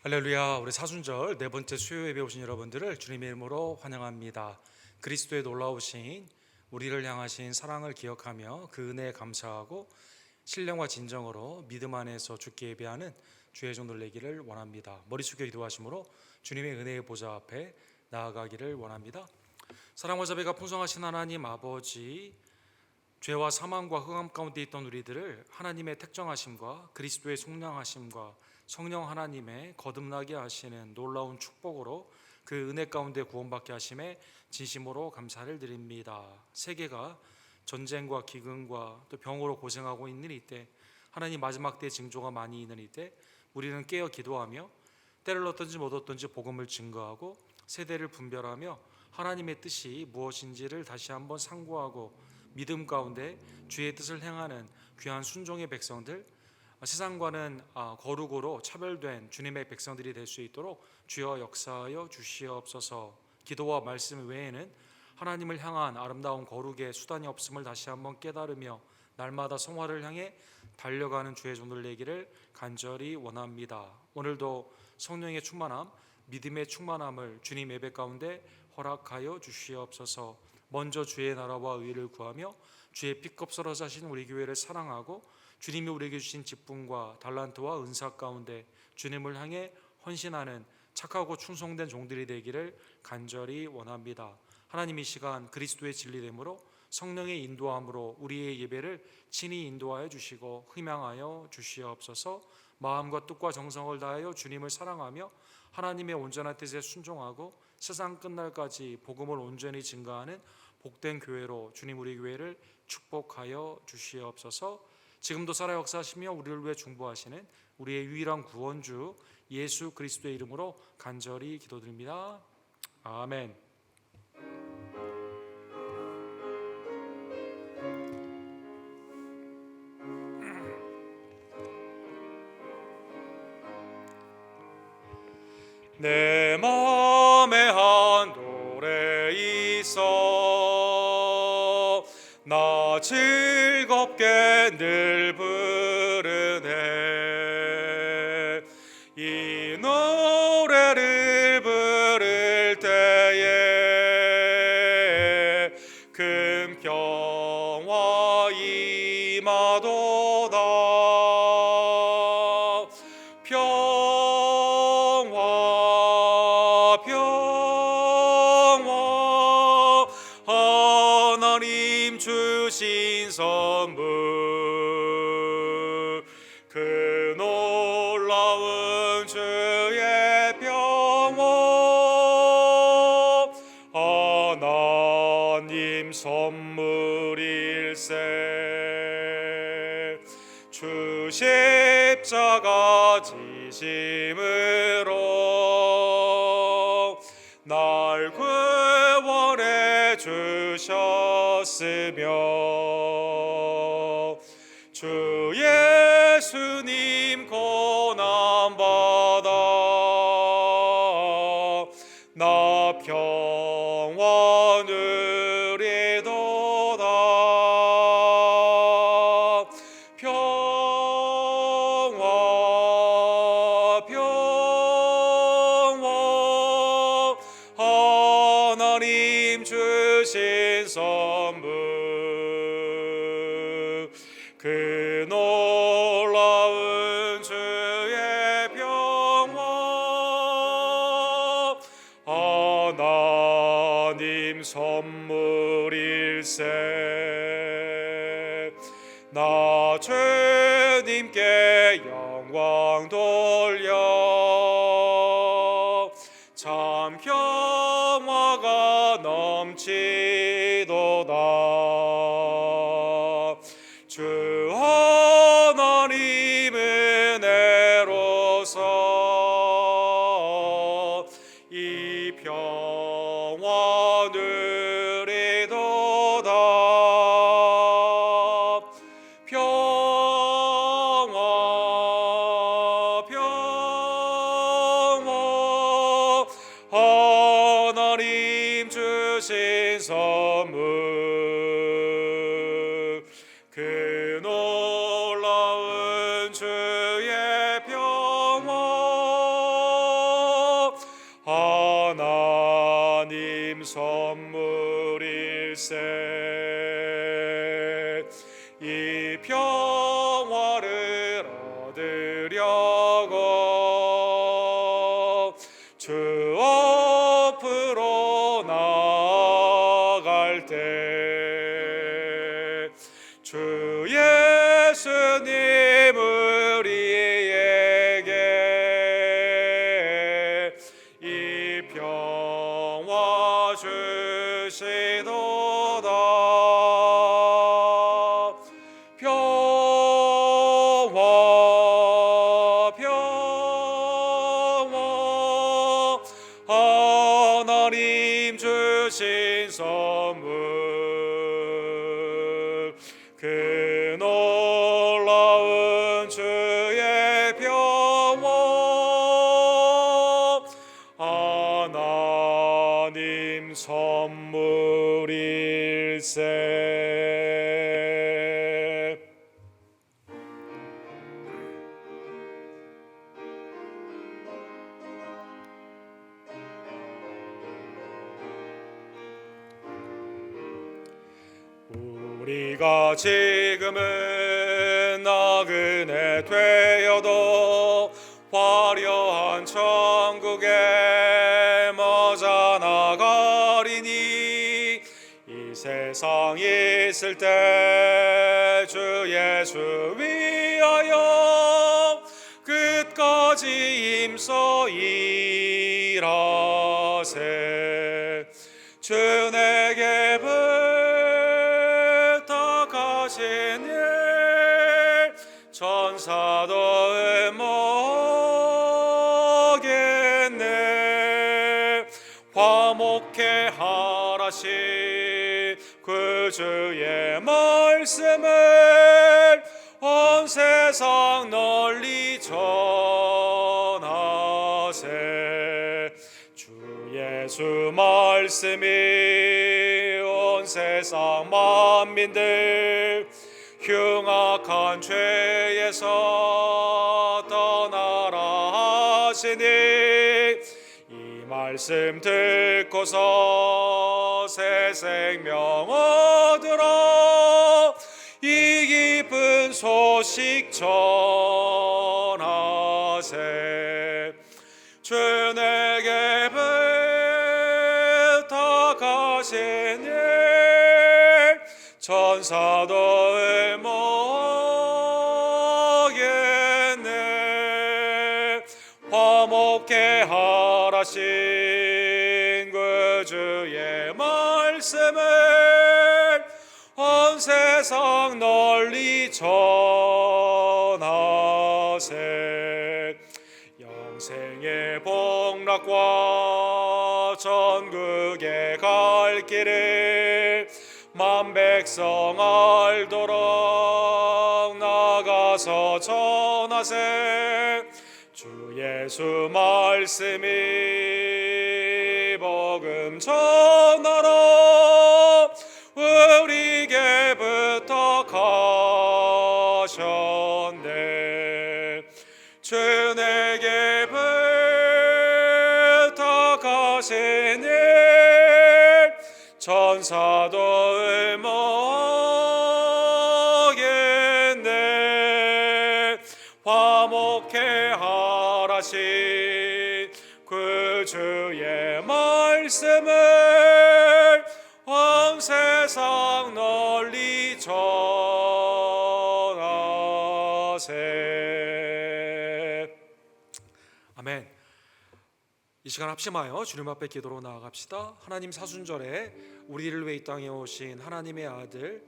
할렐루야. 우리 사순절 네 번째 수요 예배 오신 여러분들을 주님의 이름으로 환영합니다. 그리스도의 놀라우신 우리를 향하신 사랑을 기억하며 그 은혜에 감사하고 신령과 진정으로 믿음 안에서 주께 예배하는 주의 종들 되기를 원합니다. 머리 숙여 기도하심으로 주님의 은혜의 보좌 앞에 나아가기를 원합니다. 사랑과 자비가 풍성하신 하나님 아버지, 죄와 사망과 흑암 가운데 있던 우리들을 하나님의 택정하심과 그리스도의 속량하심과 성령 하나님의 거듭나게 하시는 놀라운 축복으로 그 은혜 가운데 구원받게 하심에 진심으로 감사를 드립니다. 세계가 전쟁과 기근과 또 병으로 고생하고 있는 이때, 하나님 마지막 때의 징조가 많이 있는 이때 우리는 깨어 기도하며 때를 얻든지 못 얻든지 복음을 증거하고 세대를 분별하며 하나님의 뜻이 무엇인지를 다시 한번 상고하고 믿음 가운데 주의 뜻을 행하는 귀한 순종의 백성들, 세상과는 거룩으로 차별된 주님의 백성들이 될 수 있도록 주여 역사하여 주시옵소서. 기도와 말씀 외에는 하나님을 향한 아름다운 거룩의 수단이 없음을 다시 한번 깨달으며 날마다 성화를 향해 달려가는 주의 종들 되기를 간절히 원합니다. 오늘도 성령의 충만함, 믿음의 충만함을 주님 예배 가운데 허락하여 주시옵소서. 먼저 주의 나라와 의를 구하며 주의 피값 썰어자신 우리 교회를 사랑하고 주님이 우리에게 주신 직분과 달란트와 은사 가운데 주님을 향해 헌신하는 착하고 충성된 종들이 되기를 간절히 원합니다. 하나님, 이 시간 그리스도의 진리됨으로 성령의 인도함으로 우리의 예배를 친히 인도하여 주시고 희망하여 주시옵소서. 마음과 뜻과 정성을 다하여 주님을 사랑하며 하나님의 온전한 뜻에 순종하고 세상 끝날까지 복음을 온전히 증거하는 복된 교회로 주님 우리 교회를 축복하여 주시옵소서. 지금도 살아 역사하시며 우리를 위해 중보하시는 우리의 유일한 구원주 예수 그리스도의 이름으로 간절히 기도드립니다. 아멘. 내 맘에 한 노래 있어 나 즐겁게 늘 부르네. 이 노래를 부를 때에 금평화 임하도다. 평화 하나님 주신 선물, 그 놀라운 주의 평화 하나님 선물일세. 주 십자가 지심으로 날 구원해 주셨으며 주 예수님 고난받아 나 평화 누리도다. 평화 하나님 주신 선물, 그 놀라운 주의 평화 하나님 선물일세. 나 주님께 영광 돌려 참 평화가 넘치도다. 주 하나님 은혜로서 이 평화 누리도다. 평화 하나님 주신 선물, 그 놀라운 주의 평화 하나님 선물일세. 이 평화를 얻으려고 주 앞으로 나아갈 때 주 예수님 우리에게 이 평화 주시도다. 평화 평화 하나님 주신 선물 그 놀라운 주의 평화 하나님 선물일세. 우리가 지금은 나그네 되어도 화려한 천국에 머자 나가리니 이 세상 있을 때 주 예수 위하여 끝까지 힘써 일하세. 주 내게 부탁하신 일 천사도 음모하겠네. 화목해 하라신 그 주의 말씀을 온 세상 널리 전하세. 주 예수 말씀이 온 세상 만민들 흉악한 죄에서 떠나라 하시니 이 말씀 듣고서 새 생명 얻으라 이 기쁜 소식 전하세. 주 내게 부탁하신 일 천사도 음모하겠네. 화목해 하라신 그 주의 말씀을 온 세상 널리 전하세. 영생의 복락과 전국에 갈 길을 만 백성 알도록 나가서 전하세. 주 예수 말씀이 복음 전하라 우리에게 부탁하셨네. 주 내게 부탁하신 일 천사도 음모하겠네. 화목해 하라신 그 주의 말씀을 온 세상 널리 전하세. 아멘. 이 시간 합심하여 주님 앞에 기도로 나아갑시다. 하나님 사순절에 우리를 위해 이 땅에 오신 하나님의 아들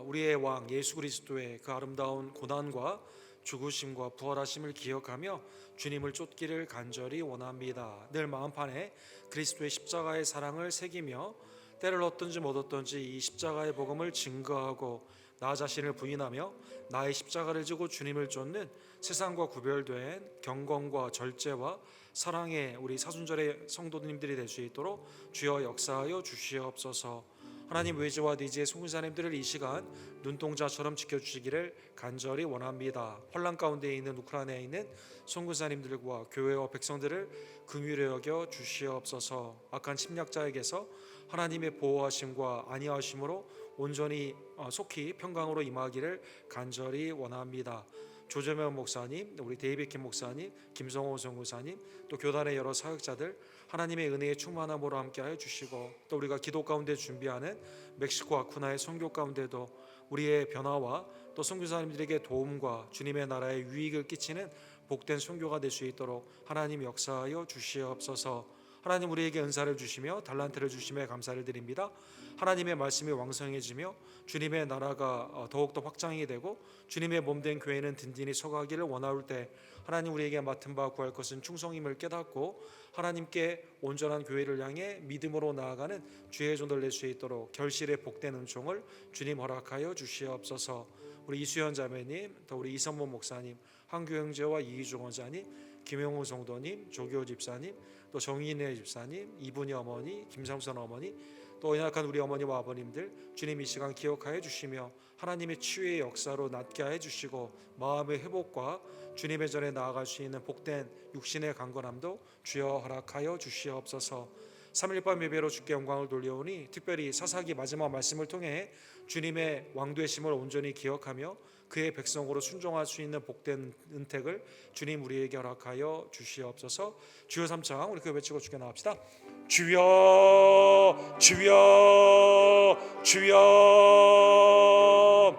우리의 왕 예수 그리스도의 그 아름다운 고난과 죽으심과 부활하심을 기억하며 주님을 쫓기를 간절히 원합니다. 늘 마음판에 그리스도의 십자가의 사랑을 새기며 때를 얻든지 못 얻든지 이 십자가의 복음을 증거하고 나 자신을 부인하며 나의 십자가를 지고 주님을 쫓는 세상과 구별된 경건과 절제와 사랑의 우리 사순절의 성도님들이 될 수 있도록 주여 역사하여 주시옵소서. 하나님 외지와 내지의 선교사님들을 이 시간 눈동자처럼 지켜주시기를 간절히 원합니다. 혼란 가운데 있는 우크라이나에 있는 선교사님들과 교회와 백성들을 긍휼히 여겨 주시옵소서. 악한 침략자에게서 하나님의 보호하심과 안위하심으로 온전히 속히 평강으로 임하기를 간절히 원합니다. 조재명 목사님, 우리 데이비킴 목사님, 김성호 선교사님, 또 교단의 여러 사역자들 하나님의 은혜의 충만함으로 함께하여 주시고, 또 우리가 기도 가운데 준비하는 멕시코 아쿠나의 선교 가운데도 우리의 변화와 또 선교사님들에게 도움과 주님의 나라에 유익을 끼치는 복된 선교가 될 수 있도록 하나님 역사하여 주시옵소서. 하나님 우리에게 은사를 주시며 달란트를 주심에 감사를 드립니다. 하나님의 말씀이 왕성해지며 주님의 나라가 더욱더 확장이 되고 주님의 몸된 교회는 든든히 서가기를 원하올 때 하나님 우리에게 맡은 바 구할 것은 충성임을 깨닫고 하나님께 온전한 교회를 향해 믿음으로 나아가는 주의 종들 낼 수 있도록 결실의 복된 은총을 주님 허락하여 주시옵소서. 우리 이수연 자매님, 또 우리 이선모 목사님, 한규 형제와 이희중 원자님, 김영우 성도님, 조교 집사님, 또 정인혜 집사님, 이분이 어머니, 김삼선 어머니, 또 연약한 우리 어머니와 아버님들 주님 이 시간 기억하여 주시며 하나님의 치유의 역사로 낫게 하여 주시고 마음의 회복과 주님의 전에 나아갈 수 있는 복된 육신의 강건함도 주여 허락하여 주시옵소서. 3일밤 예배로 주께 영광을 돌려오니 특별히 사사기 마지막 말씀을 통해 주님의 왕되심을 온전히 기억하며 그의 백성으로 순종할 수 있는 복된 은택을 주님 우리에게 허락하여 주시옵소서. 주여 삼창 우리 그 외치고 주께 나갑시다. 주여 주여 주여.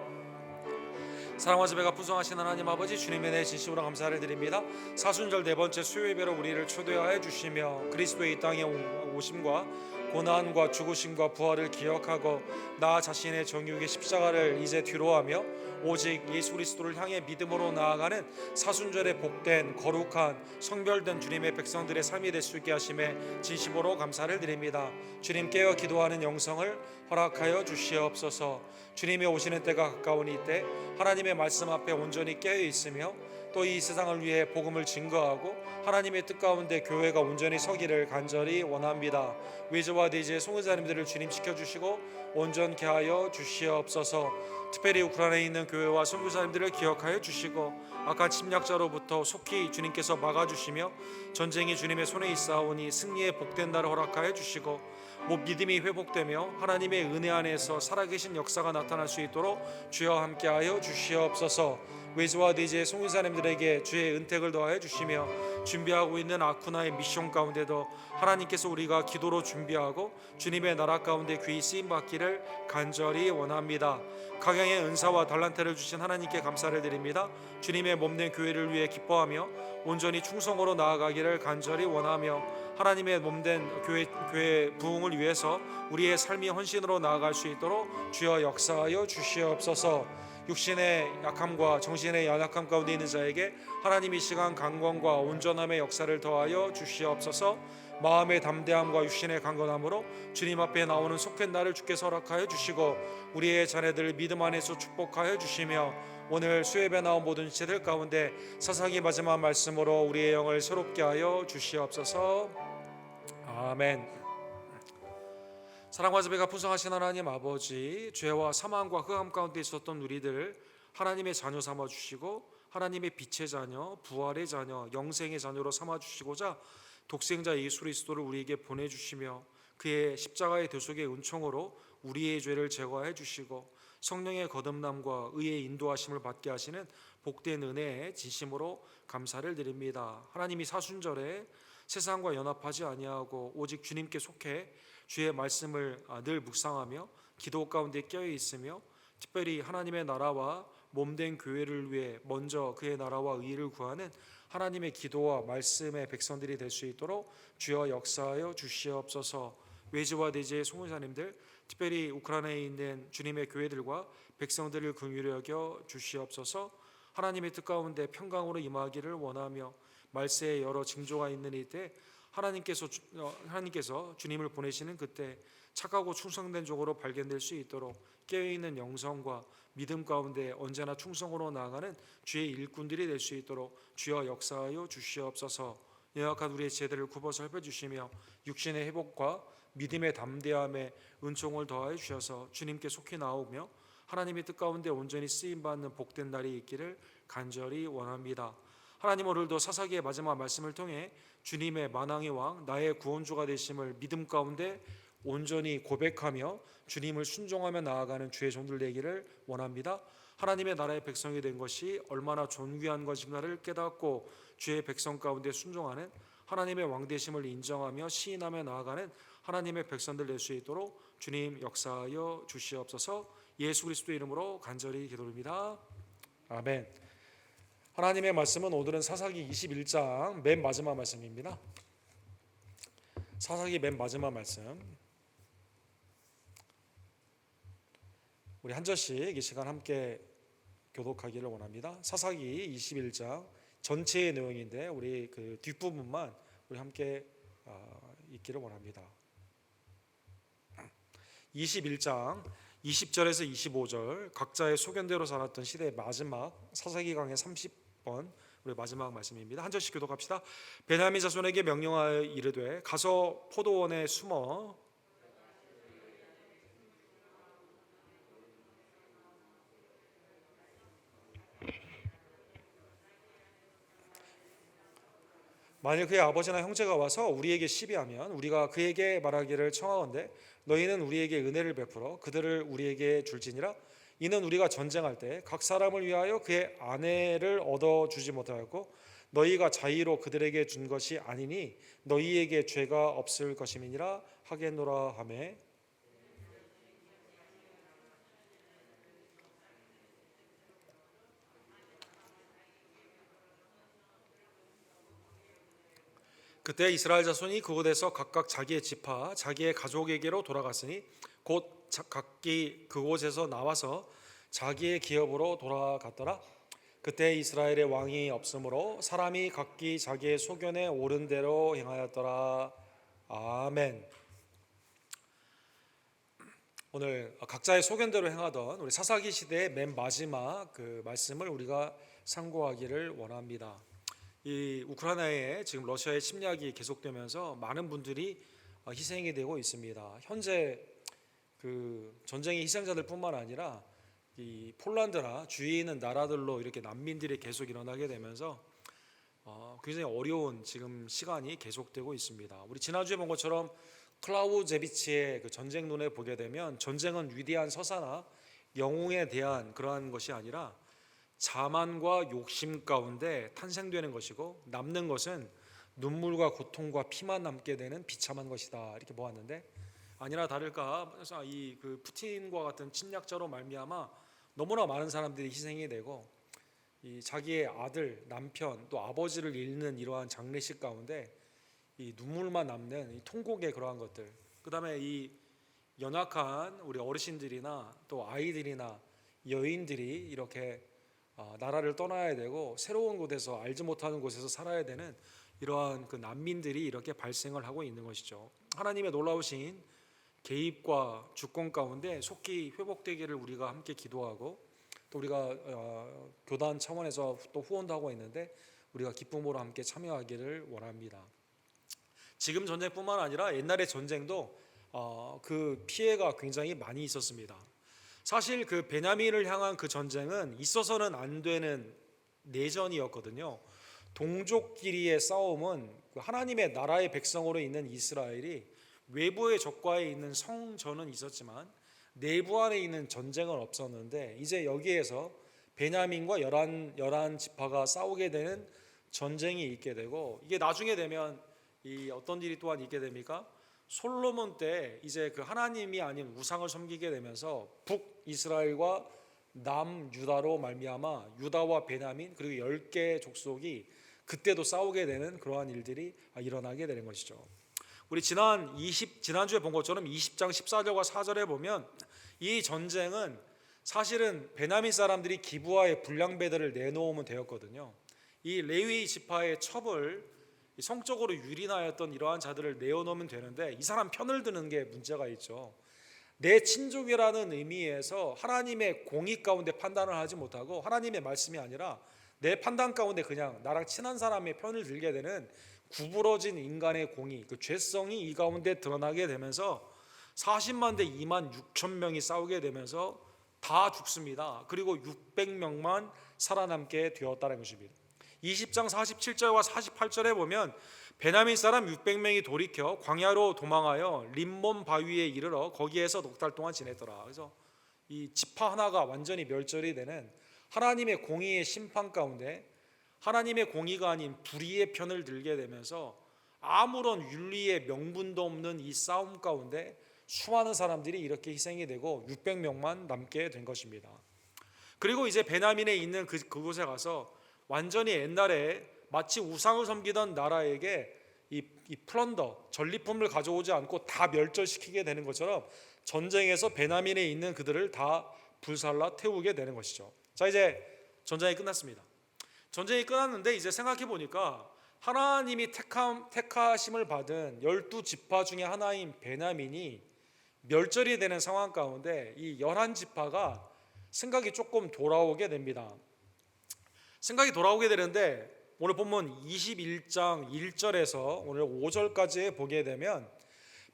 사랑과 자비가 풍성하신 하나님 아버지, 주님의 내 진심으로 감사를 드립니다. 사순절 네 번째 수요 예배로 우리를 초대하여 주시며 그리스도의 이 땅에 오심과 고난과 죽으심과 부활을 기억하고 나 자신의 정육의 십자가를 이제 뒤로하며 오직 예수 그리스도를 향해 믿음으로 나아가는 사순절의 복된 거룩한 성별된 주님의 백성들의 삶이 될 수 있게 하심에 진심으로 감사를 드립니다. 주님 깨어 기도하는 영성을 허락하여 주시옵소서. 주님이 오시는 때가 가까우니 이때 하나님의 말씀 앞에 온전히 깨어 있으며 또 이 세상을 위해 복음을 증거하고 하나님의 뜻 가운데 교회가 온전히 서기를 간절히 원합니다. 외주와 내지의 송은사님들을 주님 지켜주시고 온전케 하여 주시옵소서. 특별히 우크라이나에 있는 교회와 선교사님들을 기억하여 주시고 악한 침략자로부터 속히 주님께서 막아주시며 전쟁이 주님의 손에 있사오니 승리의 복된 날을 허락하여 주시고 믿음이 회복되며 하나님의 은혜 안에서 살아계신 역사가 나타날 수 있도록 주여 함께하여 주시옵소서. 외주와 내지의 송유사님들에게 주의 은택을 더하여 주시며 준비하고 있는 아쿠나의 미션 가운데도 하나님께서 우리가 기도로 준비하고 주님의 나라 가운데 귀히 쓰임받기를 간절히 원합니다. 각양의 은사와 달란트를 주신 하나님께 감사를 드립니다. 주님의 몸된 교회를 위해 기뻐하며 온전히 충성으로 나아가기를 간절히 원하며 하나님의 몸된 교회 부흥을 위해서 우리의 삶이 헌신으로 나아갈 수 있도록 주여 역사하여 주시옵소서. 육신의 약함과 정신의 연약함 가운데 있는 자에게 하나님 이 시간 강건과 온전함의 역사를 더하여 주시옵소서. 마음의 담대함과 육신의 강건함으로 주님 앞에 나오는 속한 날을 주께서 허락하여 주시고 우리의 자녀들을 믿음 안에서 축복하여 주시며 오늘 수요예배 나온 모든 지체들 가운데 사사기 마지막 말씀으로 우리의 영을 새롭게 하여 주시옵소서. 아멘. 사랑과 자비가 풍성하신 하나님 아버지, 죄와 사망과 흑암 가운데 있었던 우리들 하나님의 자녀 삼아 주시고 하나님의 빛의 자녀, 부활의 자녀, 영생의 자녀로 삼아 주시고자 독생자 예수 그리스도를 우리에게 보내주시며 그의 십자가의 대속의 은총으로 우리의 죄를 제거해 주시고 성령의 거듭남과 의의 인도하심을 받게 하시는 복된 은혜에 진심으로 감사를 드립니다. 하나님이 사순절에 세상과 연합하지 아니하고 오직 주님께 속해 주의 말씀을 늘 묵상하며 기도 가운데 깨어 있으며 특별히 하나님의 나라와 몸된 교회를 위해 먼저 그의 나라와 의를 구하는 하나님의 기도와 말씀의 백성들이 될 수 있도록 주여 역사하여 주시옵소서. 외지와 내지의 송은사님들 특별히 우크라이나에 있는 주님의 교회들과 백성들을 긍휼히 여겨 주시옵소서. 하나님의 뜻 가운데 평강으로 임하기를 원하며 말세에 여러 징조가 있는 이때 하나님께서 주님을 보내시는 그때 착하고 충성된 종으로 발견될 수 있도록 깨어있는 영성과 믿음 가운데 언제나 충성으로 나아가는 주의 일꾼들이 될 수 있도록 주여 역사하여 주시옵소서. 연약한 우리의 제대를 굽어 살펴주시며 육신의 회복과 믿음의 담대함에 은총을 더하여 주셔서 주님께 속히 나오며 하나님의 뜻 가운데 온전히 쓰임받는 복된 날이 있기를 간절히 원합니다. 하나님, 오늘도 사사기의 마지막 말씀을 통해 주님의 만왕의 왕 나의 구원주가 되심을 믿음 가운데 온전히 고백하며 주님을 순종하며 나아가는 주의 종들 되기를 원합니다. 하나님의 나라의 백성이 된 것이 얼마나 존귀한 것인가를 깨닫고 주의 백성 가운데 순종하는 하나님의 왕 되심을 인정하며 시인하며 나아가는 하나님의 백성들 될 수 있도록 주님 역사하여 주시옵소서. 예수 그리스도의 이름으로 간절히 기도드립니다. 아멘. 하나님의 말씀은 오늘은 사사기 21장 맨 마지막 말씀입니다. 사사기 맨 마지막 말씀, 우리 한 절씩 이 시간 함께 교독하기를 원합니다. 사사기 21장 전체의 내용인데 우리 그 뒷부분만 우리 함께 읽기를 원합니다. 21장 20절에서 25절, 각자의 소견대로 살았던 시대의 마지막 사사기 강의 30번 우리 마지막 말씀입니다. 한 절씩 교독합시다. 베냐민 자손에게 명령하여 이르되 가서 포도원에 숨어 만일 그의 아버지나 형제가 와서 우리에게 시비하면 우리가 그에게 말하기를 청하건대 너희는 우리에게 은혜를 베풀어 그들을 우리에게 줄지니라. 이는 우리가 전쟁할 때 각 사람을 위하여 그의 아내를 얻어주지 못하였고 너희가 자의로 그들에게 준 것이 아니니 너희에게 죄가 없을 것임이니라 하겠노라 하매. 그때 이스라엘 자손이 그곳에서 각각 자기의 지파 자기의 가족에게로 돌아갔으니 곧 각기 그곳에서 나와서 자기의 기업으로 돌아갔더라. 그때 이스라엘의 왕이 없으므로 사람이 각기 자기의 소견에 옳은 대로 행하였더라. 아멘. 오늘 각자의 소견대로 행하던 우리 사사기 시대의 맨 마지막 그 말씀을 우리가 상고하기를 원합니다. 이 우크라이나에 지금 러시아의 침략이 계속되면서 많은 분들이 희생이 되고 있습니다. 현재 그 전쟁의 희생자들뿐만 아니라 이 폴란드나 주위에 있는 나라들로 이렇게 난민들이 계속 일어나게 되면서 굉장히 어려운 지금 시간이 계속되고 있습니다. 우리 지난주에 본 것처럼 클라우제비치의 그 전쟁론에 보게 되면 전쟁은 위대한 서사나 영웅에 대한 그러한 것이 아니라 자만과 욕심 가운데 탄생되는 것이고 남는 것은 눈물과 고통과 피만 남게 되는 비참한 것이다, 이렇게 보았는데 아니나 다를까 이 그 푸틴과 같은 침략자로 말미암아 너무나 많은 사람들이 희생이 되고 이 자기의 아들, 남편 또 아버지를 잃는 이러한 장례식 가운데 이 눈물만 남는 이 통곡의 그러한 것들, 그다음에 이 연약한 우리 어르신들이나 또 아이들이나 여인들이 이렇게 나라를 떠나야 되고 새로운 곳에서 알지 못하는 곳에서 살아야 되는 이러한 그 난민들이 이렇게 발생을 하고 있는 것이죠. 하나님의 놀라우신 개입과 주권 가운데 속히 회복되기를 우리가 함께 기도하고 또 우리가 교단 차원에서 또 후원도 하고 있는데 우리가 기쁨으로 함께 참여하기를 원합니다. 지금 전쟁뿐만 아니라 옛날의 전쟁도 그 피해가 굉장히 많이 있었습니다. 사실 그 베냐민을 향한 그 전쟁은 있어서는 안 되는 내전이었거든요. 동족끼리의 싸움은 하나님의 나라의 백성으로 있는 이스라엘이 외부의 적과에 있는 성전은 있었지만 내부 안에 있는 전쟁은 없었는데 이제 여기에서 베냐민과 열한 지파가 싸우게 되는 전쟁이 있게 되고 이게 나중에 되면 이 어떤 일이 또한 있게 됩니까? 솔로몬 때 이제 그 하나님이 아닌 우상을 섬기게 되면서 북이스라엘과 남유다로 말미암아 유다와 베냐민 그리고 10개 족속이 그때도 싸우게 되는 그러한 일들이 일어나게 되는 것이죠. 우리 지난주에 본 것처럼 20장 14절과 4절에 보면 이 전쟁은 사실은 베냐민 사람들이 기브아의 불량배들을 내놓으면 되었거든요. 이 레위 지파의 첩을 성적으로 유린하였던 이러한 자들을 내어놓으면 되는데 이 사람 편을 드는 게 문제가 있죠. 내 친족이라는 의미에서 하나님의 공의 가운데 판단을 하지 못하고 하나님의 말씀이 아니라 내 판단 가운데 그냥 나랑 친한 사람의 편을 들게 되는 구부러진 인간의 공의, 그 죄성이 이 가운데 드러나게 되면서 40만 대 2만 6천 명이 싸우게 되면서 다 죽습니다. 그리고 600명만 살아남게 되었다는 것입니다. 20장 47절과 48절에 보면 베냐민 사람 600명이 돌이켜 광야로 도망하여 림몬 바위에 이르러 거기에서 넉 달 동안 지냈더라. 그래서 이 지파 하나가 완전히 멸절이 되는 하나님의 공의의 심판 가운데 하나님의 공의가 아닌 불의의 편을 들게 되면서 아무런 윤리의 명분도 없는 이 싸움 가운데 수많은 사람들이 이렇게 희생이 되고 600명만 남게 된 것입니다. 그리고 이제 베냐민에 있는 그곳에 가서 완전히 옛날에 마치 우상을 섬기던 나라에게 이 플런더, 전리품을 가져오지 않고 다 멸절시키게 되는 것처럼 전쟁에서 베냐민에 있는 그들을 다 불살라 태우게 되는 것이죠. 자, 이제 전쟁이 끝났습니다. 전쟁이 끝났는데 이제 생각해 보니까 하나님이 택하심을 받은 12지파 중에 하나인 베냐민이 멸절이 되는 상황 가운데 이 11지파가 생각이 조금 돌아오게 됩니다. 생각이 돌아오게 되는데 오늘 본문 21장 1절에서 오늘 5절까지 보게 되면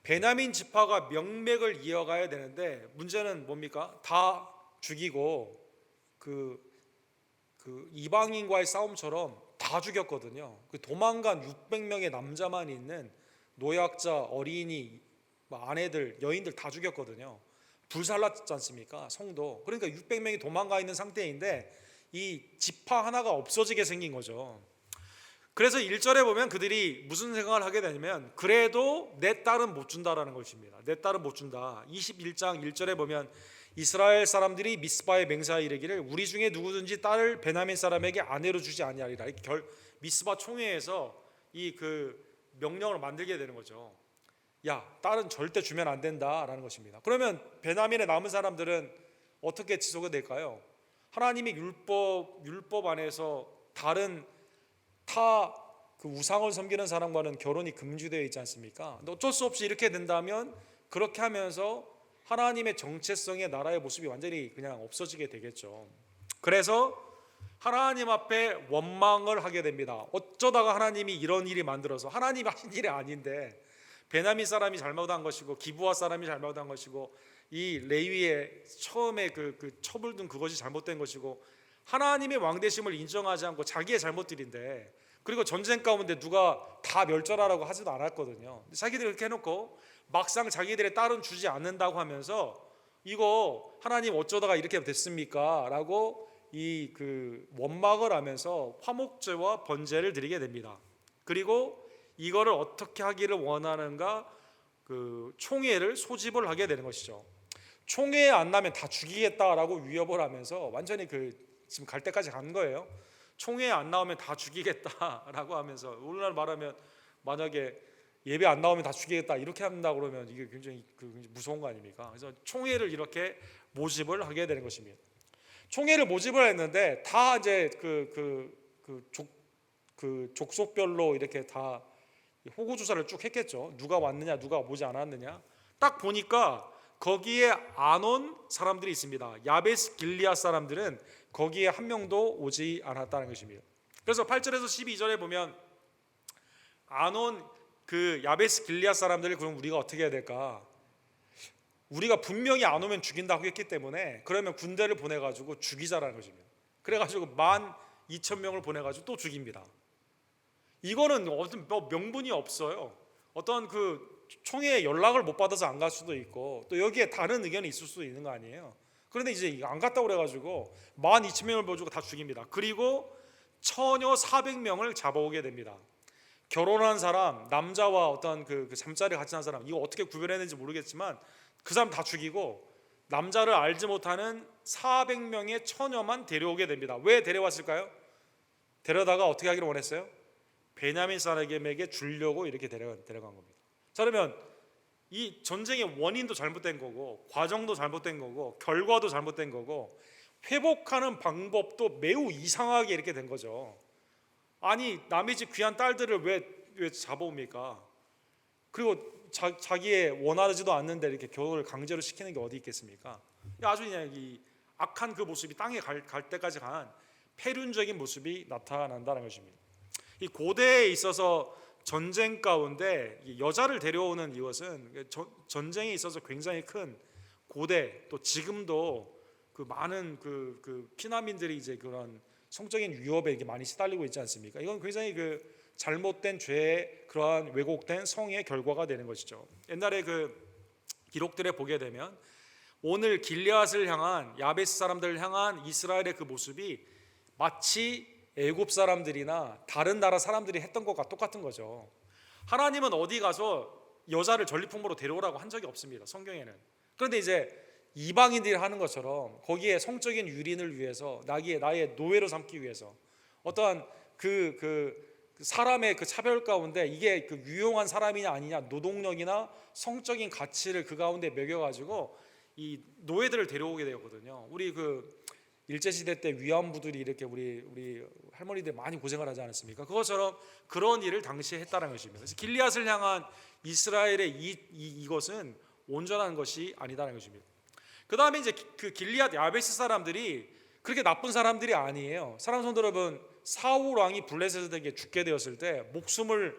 베냐민 지파가 명맥을 이어가야 되는데 문제는 뭡니까? 다 죽이고 그 이방인과의 싸움처럼 다 죽였거든요. 그 도망간 600명의 남자만 있는 노약자, 어린이, 아내들, 여인들 다 죽였거든요. 불살랐지 않습니까? 성도. 그러니까 600명이 도망가 있는 상태인데 이 지파 하나가 없어지게 생긴 거죠. 그래서 1절에 보면 그들이 무슨 생각을 하게 되냐면 그래도 내 딸은 못 준다라는 것입니다. 내 딸은 못 준다. 21장 1절에 보면 이스라엘 사람들이 미스바에 맹세하여 이르기를 우리 중에 누구든지 딸을 베냐민 사람에게 아내로 주지 아니하리라. 미스바 총회에서 이 명령을 만들게 되는 거죠. 야, 딸은 절대 주면 안 된다라는 것입니다. 그러면 베냐민에 남은 사람들은 어떻게 지속이 될까요? 하나님의 율법 안에서 다른 그 우상을 섬기는 사람과는 결혼이 금지되어 있지 않습니까? 근데 어쩔 수 없이 이렇게 된다면 그렇게 하면서 하나님의 정체성의 나라의 모습이 완전히 그냥 없어지게 되겠죠. 그래서 하나님 앞에 원망을 하게 됩니다. 어쩌다가 하나님이 이런 일이 만들어서 하나님이 하신 일이 아닌데 베냐민 사람이 잘못한 것이고 기브아 사람이 잘못한 것이고 이 레위의 처음에 그 처벌든 그것이 잘못된 것이고 하나님의 왕되심을 인정하지 않고 자기의 잘못들인데 그리고 전쟁 가운데 누가 다 멸절하라고 하지도 않았거든요. 자기들이 그렇게 해놓고 막상 자기들의 딸은 주지 않는다고 하면서 이거 하나님 어쩌다가 이렇게 됐습니까? 라고 원망을 하면서 화목제와 번제를 드리게 됩니다. 그리고 이거를 어떻게 하기를 원하는가 총회를 소집을 하게 되는 것이죠. 총회에 안 나면 다 죽이겠다라고 위협을 하면서 완전히 지금 갈 때까지 간 거예요. 총회에 안 나오면 다 죽이겠다라고 하면서 오늘날 말하면 만약에 예배 안 나오면 다 죽이겠다 이렇게 한다 그러면 이게 굉장히 무서운 거 아닙니까? 그래서 총회를 이렇게 모집을 하게 되는 것입니다. 총회를 모집을 했는데 다 이제 족속별로 이렇게 다 호구 조사를 쭉 했겠죠. 누가 왔느냐, 누가 오지 않았느냐. 딱 보니까 거기에 안 온 사람들이 있습니다. 야베스 길리앗 사람들은 거기에 한 명도 오지 않았다는 것입니다. 그래서 8절에서 12절에 보면 안 온 야베스 길리앗 사람들을 그럼 우리가 어떻게 해야 될까? 우리가 분명히 안 오면 죽인다고 했기 때문에 그러면 군대를 보내가지고 죽이자라는 것입니다. 그래가지고 12,000명을 보내가지고 또 죽입니다. 이거는 어떤 명분이 없어요. 어떤 총회에 연락을 못 받아서 안 갈 수도 있고 또 여기에 다른 의견이 있을 수도 있는 거 아니에요. 그런데 이제 안 갔다고 그래가지고 12,000명을 보여주고 다 죽입니다. 그리고 처녀 400명을 잡아오게 됩니다. 결혼한 사람, 남자와 어떤 잠자리 같이 한 사람, 이거 어떻게 구별했는지 모르겠지만 그 사람 다 죽이고 남자를 알지 못하는 400명의 처녀만 데려오게 됩니다. 왜 데려왔을까요? 데려다가 어떻게 하기를 원했어요? 베냐민 사람에게 주려고 이렇게 데려간 겁니다. 자, 그러면 이 전쟁의 원인도 잘못된 거고 과정도 잘못된 거고 결과도 잘못된 거고 회복하는 방법도 매우 이상하게 이렇게 된 거죠. 아니 남의 집 귀한 딸들을 왜 잡아옵니까? 그리고 자기의 원하지도 않는데 이렇게 결혼을 강제로 시키는 게 어디 있겠습니까? 아주 그냥 이 악한 그 모습이 땅에 갈 때까지 간 폐륜적인 모습이 나타난다는 것입니다. 이 고대에 있어서 전쟁 가운데 이 여자를 데려오는 이것은 전쟁에 있어서 굉장히 큰 고대, 또 지금도 그 많은 그 피난민들이 이제 그런 성적인 위협에 이게 많이 시달리고 있지 않습니까? 이건 굉장히 그 잘못된 죄의 그러한 왜곡된 성의 결과가 되는 것이죠. 옛날에 그 기록들에 보게 되면 오늘 길르앗을 향한 야베스 사람들을 향한 이스라엘의 그 모습이 마치 애굽 사람들이나 다른 나라 사람들이 했던 것과 똑같은 거죠. 하나님은 어디 가서 여자를 전리품으로 데려오라고 한 적이 없습니다, 성경에는. 그런데 이제 이방인들이 하는 것처럼 거기에 성적인 유린을 위해서 나의 노예로 삼기 위해서 어떠한 그 사람의 그 차별 가운데 이게 그 유용한 사람이냐 아니냐, 노동력이나 성적인 가치를 그 가운데 매겨가지고 이 노예들을 데려오게 되었거든요. 우리 그 일제시대 때 위안부들이 이렇게 우리 할머니들 많이 고생을 하지 않았습니까? 그것처럼 그런 일을 당시에 했다는 것입니다. 그래서 길리앗을 향한 이스라엘의 이것은 온전한 것이 아니다라는 것입니다. 그 다음에 이제 그 길리앗 야베스 사람들이 그렇게 나쁜 사람들이 아니에요. 사랑하는 성도 여러분, 사울 왕이 블레셋에게 죽게 되었을 때 목숨을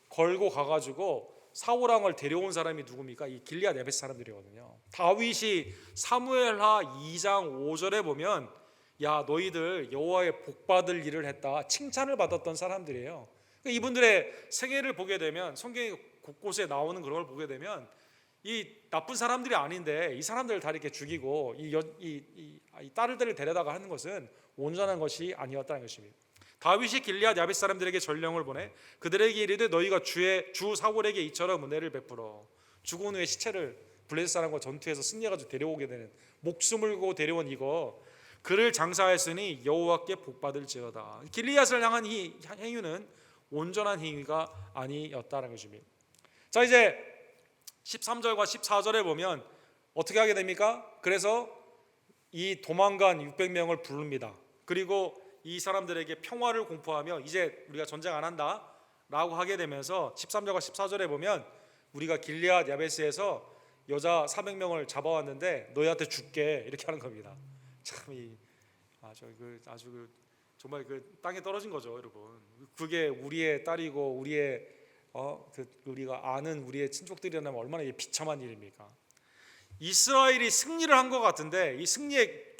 걸고 가가지고 사울 왕을 데려온 사람이 누굽니까? 이 길리앗 야베스 사람들이거든요. 다윗이 사무엘하 2장 5절에 보면 야 너희들 여호와의 복받을 일을 했다 칭찬을 받았던 사람들이에요. 이분들의 생애를 보게 되면 성경의 곳곳에 나오는 그런 걸 보게 되면 이 나쁜 사람들이 아닌데 이 사람들을 다 이렇게 죽이고 이 딸들을 데려다가 하는 것은 온전한 것이 아니었다는 것입니다. 다윗이 길리앗 야베스 사람들에게 전령을 보내 그들에게 이르되 너희가 주 사울에게 이처럼 은혜를 베풀어 죽은 후에 시체를 블레셋 사람과 전투에서 승리해가지고 데려오게 되는 목숨을 걸고 데려온 이거 그를 장사하였으니 여호와께 복받을지어다. 길리앗을 향한 이 행위는 온전한 행위가 아니었다는 것입니다. 자 이제 13절과 14절에 보면 어떻게 하게 됩니까? 그래서 이 도망간 600명을 부릅니다. 그리고 이 사람들에게 평화를 공포하며 이제 우리가 전쟁 안 한다 라고 하게 되면서 13절과 14절에 보면 우리가 길리앗 야베스에서 여자 400명을 잡아왔는데 너희한테 줄게 이렇게 하는 겁니다. 참 아주 정말 그 땅에 떨어진 거죠, 여러분. 그게 우리의 딸이고 우리의 우리가 아는 우리의 친족들이라면 얼마나 비참한 일입니까? 이스라엘이 승리를 한 것 같은데 이 승리의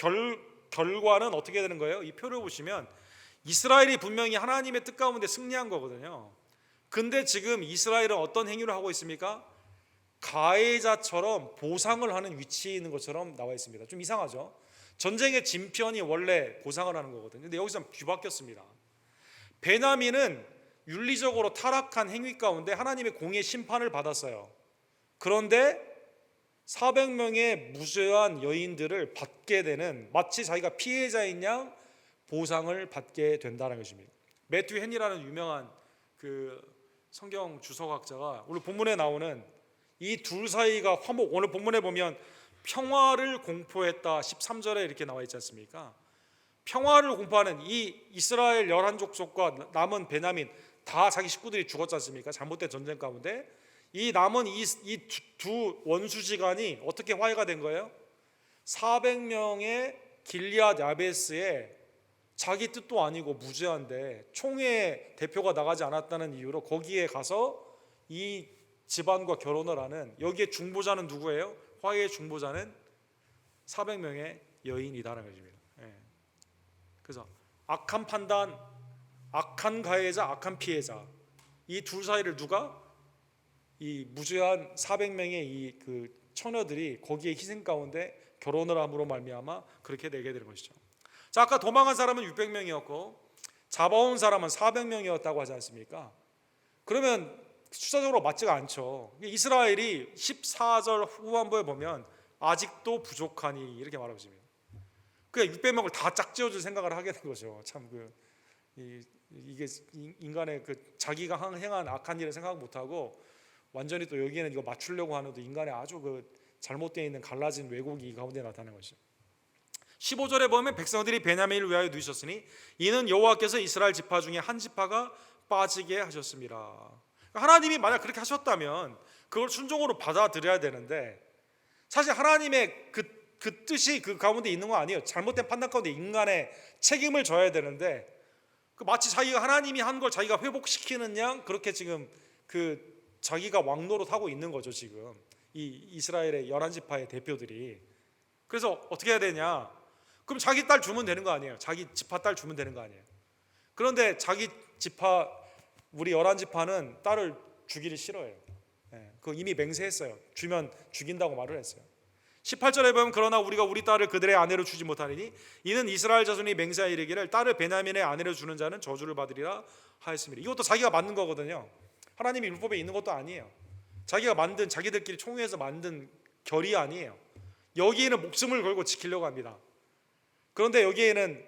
결과는 어떻게 되는 거예요? 이 표를 보시면 이스라엘이 분명히 하나님의 뜻 가운데 승리한 거거든요. 근데 지금 이스라엘은 어떤 행위를 하고 있습니까? 가해자처럼 보상을 하는 위치에 있는 것처럼 나와 있습니다. 좀 이상하죠? 전쟁의 진편이 원래 보상을 하는 거거든요. 근데 여기서 뒤바뀌었습니다. 베냐민은 윤리적으로 타락한 행위 가운데 하나님의 공의 심판을 받았어요. 그런데 400명의 무죄한 여인들을 받게 되는 마치 자기가 피해자인 양 보상을 받게 된다는 것입니다. 매튜 헨리라는 유명한 그 성경 주석학자가 오늘 본문에 나오는 이 둘 사이가 화목, 오늘 본문에 보면 평화를 공포했다 13절에 이렇게 나와 있지 않습니까? 평화를 공포하는 이 이스라엘 11족속과 남은 베냐민 다 자기 식구들이 죽었지 않습니까? 잘못된 전쟁 가운데 이 남은 이 두 원수지간이 어떻게 화해가 된 거예요? 400명의 길리앗 야베스에 자기 뜻도 아니고 무죄한데 총회 대표가 나가지 않았다는 이유로 거기에 가서 이 집안과 결혼을 하는 여기에 중보자는 누구예요? 화해의 중보자는 400명의 여인이다라는 것입니다. 그래서 악한 판단, 악한 가해자, 악한 피해자 이 둘 사이를 누가 이 무죄한 400명의 이 그 처녀들이 거기에 희생 가운데 결혼을 함으로 말미암아 그렇게 되게 되는 것이죠. 자, 아까 도망한 사람은 600명이었고 잡아온 사람은 400명이었다고 하지 않습니까? 그러면 숫자적으로 맞지가 않죠. 이스라엘이 14절 후반부에 보면 아직도 부족하니 이렇게 말하고 있습니다. 그냥 600명을 다 짝지어줄 생각을 하게 된 거죠. 참 이게 인간의 그 자기가 행한 악한 일을 생각 못하고 완전히 또 여기에는 이거 맞추려고 하는 또 인간의 아주 그 잘못되어 있는 갈라진 왜곡이 이 가운데 나타나는 것이죠. 15절에 보면 백성들이 베냐민을 위하여 누이셨으니 이는 여호와께서 이스라엘 지파 중에 한 지파가 빠지게 하셨습니다. 하나님이 만약 그렇게 하셨다면 그걸 순종으로 받아들여야 되는데 사실 하나님의 그 뜻이 그 가운데 있는 거 아니에요. 잘못된 판단 가운데 인간의 책임을 져야 되는데 마치 자기가 하나님이 한 걸 자기가 회복시키는 양 그렇게 지금 자기가 왕노릇하고 있는 거죠. 지금 이 이스라엘의 11지파의 대표들이. 그래서 어떻게 해야 되냐? 그럼 자기 딸 주면 되는 거 아니에요? 자기 지파 딸 주면 되는 거 아니에요? 그런데 자기 지파 우리 11지파는 딸을 주기를 싫어해요. 그거 이미 맹세했어요. 주면 죽인다고 말을 했어요. 18절에 보면 그러나 우리가 우리 딸을 그들의 아내로 주지 못하리니 이는 이스라엘 자손이 맹세하여 이르기를 딸을 베냐민의 아내로 주는 자는 저주를 받으리라 하였습니다. 이것도 자기가 만든 거거든요. 하나님이 율법에 있는 것도 아니에요. 자기가 만든 자기들끼리 총회해서 만든 결이 아니에요. 여기에는 목숨을 걸고 지키려고 합니다. 그런데 여기에는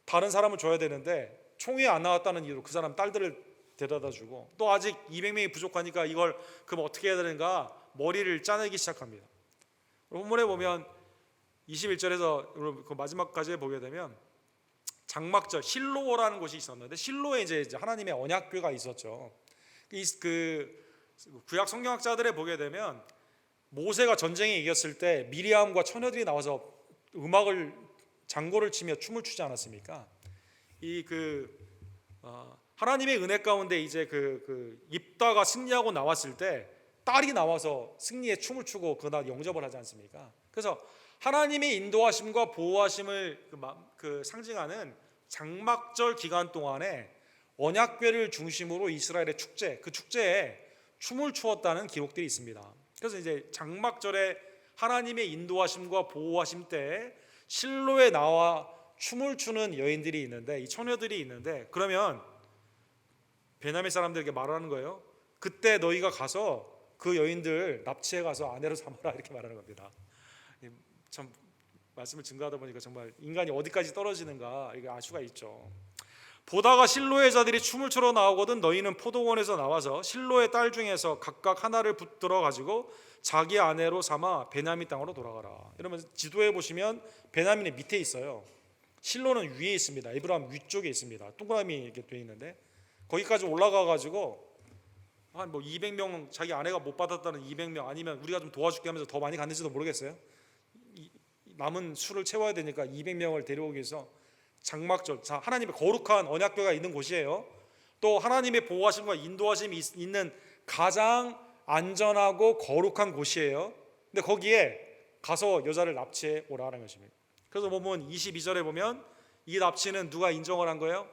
다른 사람을 줘야 되는데 총회에 안 나왔다는 이유로 그 사람 딸들을 데려다 주고 또 아직 200명이 부족하니까 이걸 그럼 어떻게 해야 되는가 머리를 짜내기 시작합니다. 본문에 보면 21절에서 그 마지막까지 보게 되면 장막절 실로라는 곳이 있었는데 실로에 이제 하나님의 언약궤가 있었죠. 그 구약 성경학자들에 보게 되면 모세가 전쟁에 이겼을 때 미리암과 처녀들이 나와서 음악을 장고를 치며 춤을 추지 않았습니까? 하나님의 은혜 가운데 이제 입다가 승리하고 나왔을 때 딸이 나와서 승리의 춤을 추고 그날 영접을 하지 않습니까? 그래서 하나님의 인도하심과 보호하심을 상징하는 장막절 기간 동안에 언약궤를 중심으로 이스라엘의 축제, 그 축제에 춤을 추었다는 기록들이 있습니다. 그래서 이제 장막절에 하나님의 인도하심과 보호하심 때 실로에 나와 춤을 추는 여인들이 있는데 이 처녀들이 있는데 그러면 베냐민 사람들에게 말하는 거예요. 그때 너희가 가서 그 여인들 납치해 가서 아내로 삼아라 이렇게 말하는 겁니다. 참 말씀을 증거하다 보니까 정말 인간이 어디까지 떨어지는가 이게 알 수가 있죠. 보다가 실로의 자들이 춤을 추러 나오거든 너희는 포도원에서 나와서 실로의 딸 중에서 각각 하나를 붙들어 가지고 자기 아내로 삼아 베냐민 땅으로 돌아가라. 이러면 지도에 보시면 베냐민이 밑에 있어요. 실로는 위에 있습니다. 에브라임 위쪽에 있습니다. 동그라미 이렇게 돼 있는데 거기까지 올라가 가지고 한 200명 자기 아내가 못 받았다는 200명 아니면 우리가 좀 도와줄게 하면서 더 많이 갔는지도 모르겠어요. 남은 수를 채워야 되니까 200명을 데려오기 위해서 장막절, 하나님의 거룩한 언약궤가 있는 곳이에요. 또 하나님의 보호하심과 인도하심이 있는 가장 안전하고 거룩한 곳이에요. 근데 거기에 가서 여자를 납치해 오라는 것입니다. 그래서 보면 22절에 보면 이 납치는 누가 인정을 한 거예요?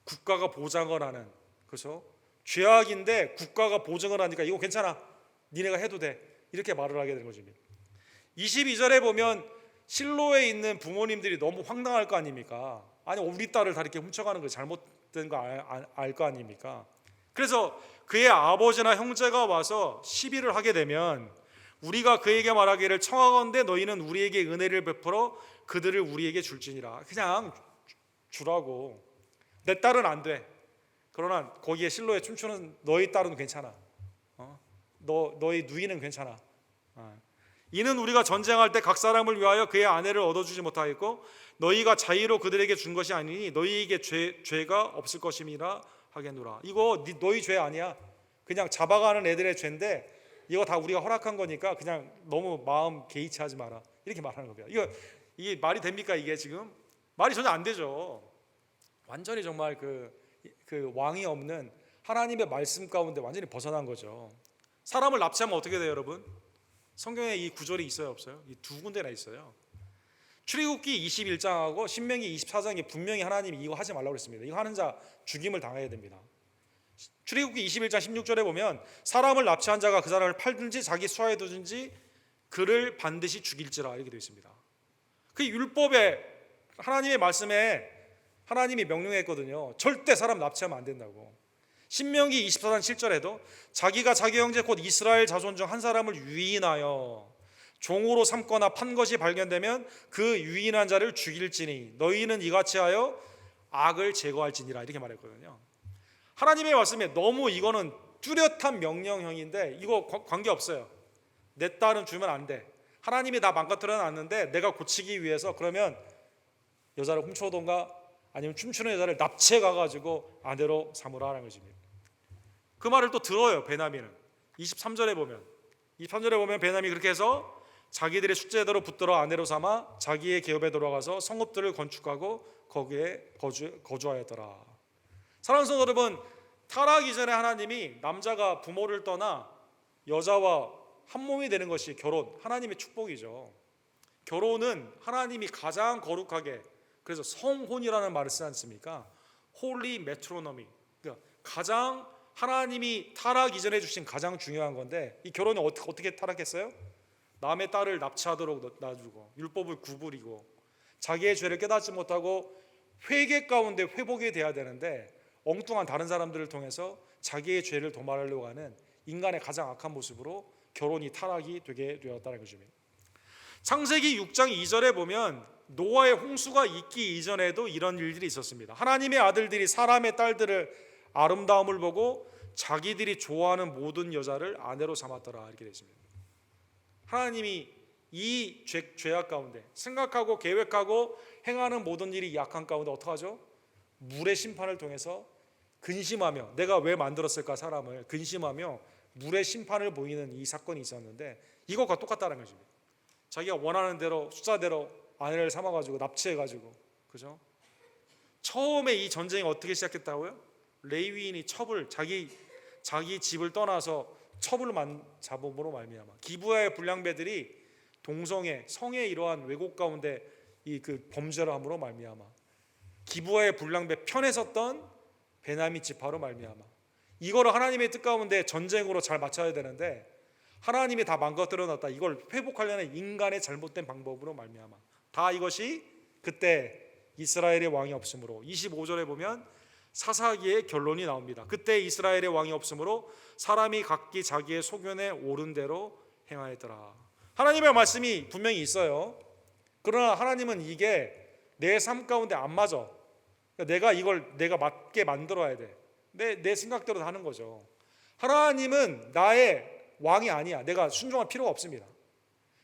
국가가 보장을 하는. 그래서 죄악인데 국가가 보증을 하니까 이거 괜찮아, 니네가 해도 돼 이렇게 말을 하게 되는 것입니다. 22절에 보면 실로에 있는 부모님들이 너무 황당할 거 아닙니까? 아니 우리 딸을 다 이렇게 훔쳐가는 거 잘못된 거 알 거 아닙니까? 그래서 그의 아버지나 형제가 와서 시비를 하게 되면 우리가 그에게 말하기를 청하건대 너희는 우리에게 은혜를 베풀어 그들을 우리에게 줄지니라. 그냥 주라고. 내 딸은 안 돼. 그러나 거기에 실로에 춤추는 너희 딸은 괜찮아. 너희 누이는 괜찮아. 이는 우리가 전쟁할 때 각 사람을 위하여 그의 아내를 얻어주지 못하였고 너희가 자의로 그들에게 준 것이 아니니 너희에게 죄가 없을 것임이라 하겠노라. 이거 너희 죄 아니야. 그냥 잡아가는 애들의 죄인데 이거 다 우리가 허락한 거니까 그냥 너무 마음 개의치 하지 마라 이렇게 말하는 겁니다. 이게 말이 됩니까? 이게 지금 말이 전혀 안 되죠. 완전히 정말 그 왕이 없는 하나님의 말씀 가운데 완전히 벗어난 거죠. 사람을 납치하면 어떻게 돼요, 여러분? 성경에 이 구절이 있어요, 없어요? 이 두 군데나 있어요. 출애굽기 21장하고 신명기 24장에 분명히 하나님이 이거 하지 말라고 그랬습니다. 이거 하는 자 죽임을 당해야 됩니다. 출애굽기 21장 16절에 보면 사람을 납치한 자가 그 사람을 팔든지 자기 수하에 두든지 그를 반드시 죽일지라 이렇게 되어 있습니다. 그 율법에 하나님의 말씀에 하나님이 명령했거든요. 절대 사람 납치하면 안 된다고. 신명기 24장 7절에도 자기가 자기 형제 곧 이스라엘 자손 중 한 사람을 유인하여 종으로 삼거나 판 것이 발견되면 그 유인한 자를 죽일지니 너희는 이같이 하여 악을 제거할지니라 이렇게 말했거든요. 하나님의 말씀에 너무 이거는 뚜렷한 명령형인데 이거 관계없어요. 내 딸은 주면 안 돼. 하나님이 나 망가뜨려 놨는데 내가 고치기 위해서 그러면 여자를 훔쳐오던가 아니면 춤추는 여자를 납치해 가가지고 아내로 삼으라는 것입니다. 그 말을 또 들어요. 베냐민은 23절에 보면 베냐민이 그렇게 해서 자기들의 숙제대로 붙들어 아내로 삼아 자기의 기업에 들어가서 성읍들을 건축하고 거기에 거주하였더라. 사랑하는 성도 여러분, 타락 이전에 하나님이 남자가 부모를 떠나 여자와 한 몸이 되는 것이 결혼, 하나님의 축복이죠. 결혼은 하나님이 가장 거룩하게, 그래서 성혼이라는 말을 쓰지 않습니까? 홀리 매트로노미, 그러니까 가장 하나님이 타락 이전에 주신 가장 중요한 건데, 이 결혼이 어떻게 타락했어요? 남의 딸을 납치하도록 놔주고 율법을 구부리고 자기의 죄를 깨닫지 못하고 회개 가운데 회복이 돼야 되는데 엉뚱한 다른 사람들을 통해서 자기의 죄를 도말하려고 하는 인간의 가장 악한 모습으로 결혼이 타락이 되게 되었다는 것입니다. 창세기 6장 2절에 보면 노아의 홍수가 있기 이전에도 이런 일들이 있었습니다. 하나님의 아들들이 사람의 딸들을 아름다움을 보고 자기들이 좋아하는 모든 여자를 아내로 삼았더라, 이렇게 되어 있습니다. 하나님이 이 죄악 가운데 생각하고 계획하고 행하는 모든 일이 약한 가운데 어떡하죠? 물의 심판을 통해서 근심하며, 내가 왜 만들었을까 사람을 근심하며 물의 심판을 보이는 이 사건이 있었는데 이것과 똑같다는 것입니다. 자기가 원하는 대로 숫자대로 아내를 삼아가지고 납치해가지고, 그죠? 처음에 이 전쟁이 어떻게 시작했다고요? 레위인이 자기 집을 떠나서 첩을 잡음으로 말미암아 기브아의 불량배들이 동성애 성의 이러한 왜곡 가운데 이 그 범죄를 함으로 말미암아 기브아의 불량배 편에 섰던 베냐민 지파로 말미암아 이거를 하나님의 뜻 가운데 전쟁으로 잘 맞춰야 되는데 하나님이 다 망가뜨려 놨다. 이걸 회복하려는 인간의 잘못된 방법으로 말미암아 다 이것이 그때 이스라엘의 왕이 없으므로 25절에 보면 사사기의 결론이 나옵니다. 그때 이스라엘의 왕이 없으므로 사람이 각기 자기의 소견에 옳은 대로 행하였더라. 하나님의 말씀이 분명히 있어요. 그러나 하나님은 이게 내 삶 가운데 안 맞아. 내가 이걸 내가 맞게 만들어야 돼. 내 생각대로 하는 거죠. 하나님은 나의 왕이 아니야. 내가 순종할 필요가 없습니다.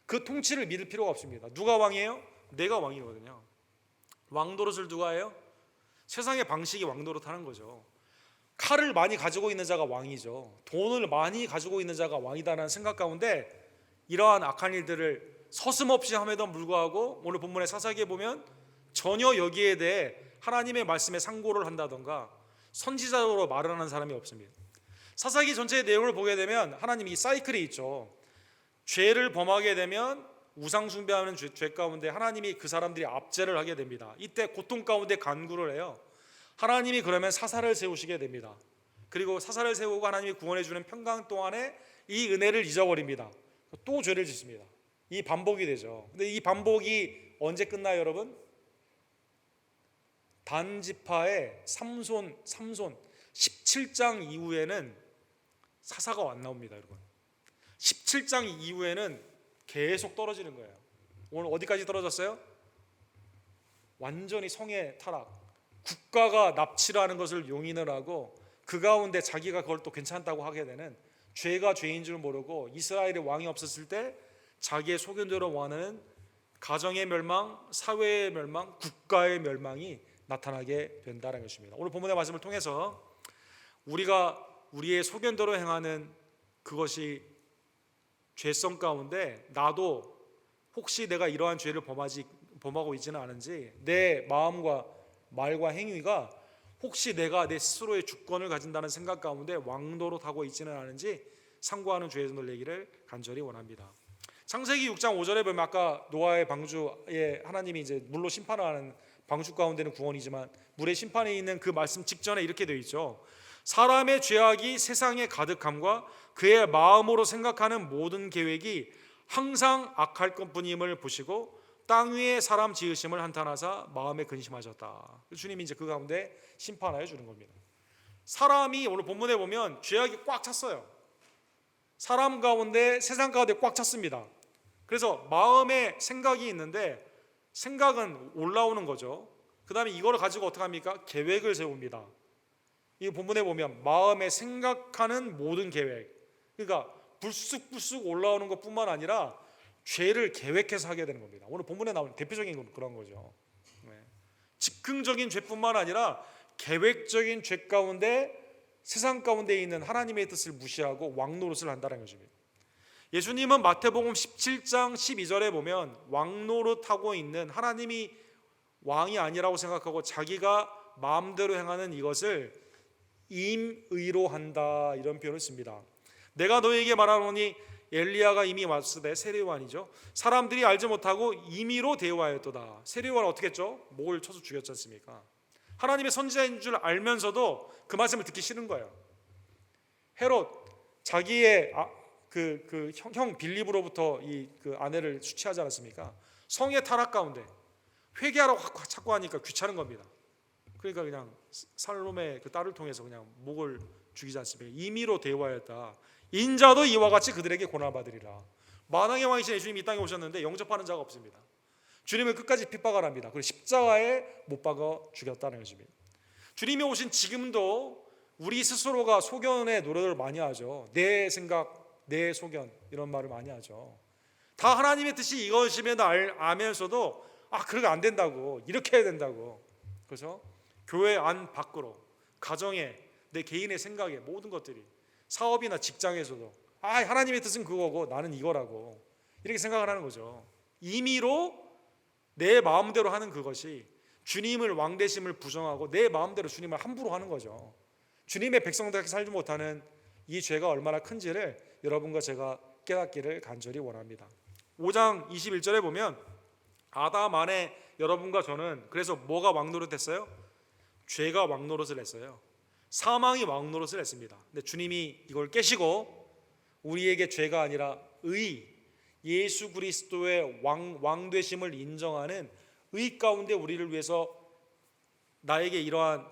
그 통치를 믿을 필요가 없습니다. 누가 왕이에요? 내가 왕이거든요. 왕 노릇을 누가 해요? 세상의 방식이 왕 노릇하는 거죠. 칼을 많이 가지고 있는 자가 왕이죠. 돈을 많이 가지고 있는 자가 왕이다라는 생각 가운데 이러한 악한 일들을 서슴없이 함에도 불구하고 오늘 본문의 사사기에 보면 전혀 여기에 대해 하나님의 말씀에 상고를 한다던가 선지자로 말을 하는 사람이 없습니다. 사사기 전체의 내용을 보게 되면 하나님이 이 사이클이 있죠. 죄를 범하게 되면 우상 숭배하는 죄 가운데 하나님이 그 사람들이 압제를 하게 됩니다. 이때 고통 가운데 간구를 해요. 하나님이 그러면 사사를 세우시게 됩니다. 그리고 사사를 세우고 하나님이 구원해 주는 평강 동안에 이 은혜를 잊어버립니다. 또 죄를 짓습니다. 이 반복이 되죠. 근데 이 반복이 언제 끝나요, 여러분? 단지파의 삼손 17장 이후에는 사사가 안 나옵니다, 여러분. 17장 이후에는 계속 떨어지는 거예요. 오늘 어디까지 떨어졌어요? 완전히 성의 타락. 국가가 납치를 하는 것을 용인을 하고 그 가운데 자기가 그걸 또 괜찮다고 하게 되는 죄가 죄인 줄 모르고 이스라엘의 왕이 없었을 때 자기의 소견대로 원하는 가정의 멸망, 사회의 멸망, 국가의 멸망이 나타나게 된다는 것입니다. 오늘 본문의 말씀을 통해서 우리가 우리의 소견대로 행하는 그것이 죄성 가운데 나도 혹시 내가 이러한 죄를 범하고 있지는 않은지 내 마음과 말과 행위가 혹시 내가 내 스스로의 주권을 가진다는 생각 가운데 왕노릇하고 있지는 않은지 상고하는 주의 손을 내기를 간절히 원합니다. 창세기 6장 5절에 보면 아까 노아의 방주에 하나님이 이제 물로 심판을 하는 방주 가운데는 구원이지만 물의 심판에 있는 그 말씀 직전에 이렇게 되어 있죠. 사람의 죄악이 세상에 가득함과 그의 마음으로 생각하는 모든 계획이 항상 악할 것뿐임을 보시고 땅 위에 사람 지으심을 한탄하사 마음에 근심하셨다. 주님이 이제 그 가운데 심판하여 주는 겁니다. 사람이 오늘 본문에 보면 죄악이 꽉 찼어요. 사람 가운데 세상 가운데 꽉 찼습니다. 그래서 마음에 생각이 있는데 생각은 올라오는 거죠. 그 다음에 이거를 가지고 어떻게 합니까? 계획을 세웁니다. 이 본문에 보면 마음에 생각하는 모든 계획, 그러니까 불쑥불쑥 올라오는 것뿐만 아니라 죄를 계획해서 하게 되는 겁니다. 오늘 본문에 나오는 대표적인 그런 거죠. 즉흥적인 죄뿐만 아니라 계획적인 죄 가운데 세상 가운데 있는 하나님의 뜻을 무시하고 왕노릇을 한다는 것입니다. 예수님은 마태복음 17장 12절에 보면 왕노릇하고 있는 하나님이 왕이 아니라고 생각하고 자기가 마음대로 행하는 이것을 임의로 한다 이런 표현을 씁니다. 내가 너에게 말하노니 엘리야가 이미 왔으되 세례요한이죠. 사람들이 알지 못하고 임의로 대우하였도다. 세례요한은 어떻게 했죠? 목을 쳐서 죽였지 않습니까? 하나님의 선지자인 줄 알면서도 그 말씀을 듣기 싫은 거예요. 헤롯 자기의 형 빌립으로부터 그 아내를 수치하지 않았습니까? 성의 타락 가운데 회개하라고 자꾸 하니까 귀찮은 겁니다. 그러니까 그냥 살롬의 그 딸을 통해서 그냥 목을 죽이지 않습니까? 임의로 대우하였다. 인자도 이와 같이 그들에게 고난받으리라. 만왕의 왕이신 예수님이 이 땅에 오셨는데 영접하는 자가 없습니다. 주님을 끝까지 핍박을 합니다. 그리고 십자가에 못 박아 죽였다는 것입니다. 주님이 오신 지금도 우리 스스로가 소견의 노력을 많이 하죠. 내 생각, 내 소견 이런 말을 많이 하죠. 다 하나님의 뜻이 이것임에도 알면서도 그러면 안 된다고, 이렇게 해야 된다고. 그래서 교회 안 밖으로, 가정에, 내 개인의 생각에 모든 것들이, 사업이나 직장에서도 하나님의 뜻은 그거고 나는 이거라고 이렇게 생각을 하는 거죠. 임의로 내 마음대로 하는 그것이 주님을 왕되심을 부정하고 내 마음대로 주님을 함부로 하는 거죠. 주님의 백성답게 살지 못하는 이 죄가 얼마나 큰지를 여러분과 제가 깨닫기를 간절히 원합니다. 5장 21절에 보면 아담 안에 여러분과 저는 그래서 뭐가 왕노릇했어요? 죄가 왕노릇을 했어요. 사망이 왕노릇을 했습니다. 근데 주님이 이걸 깨시고 우리에게 죄가 아니라 예수 그리스도의 왕되심을 인정하는 의 가운데 우리를 위해서 나에게 이러한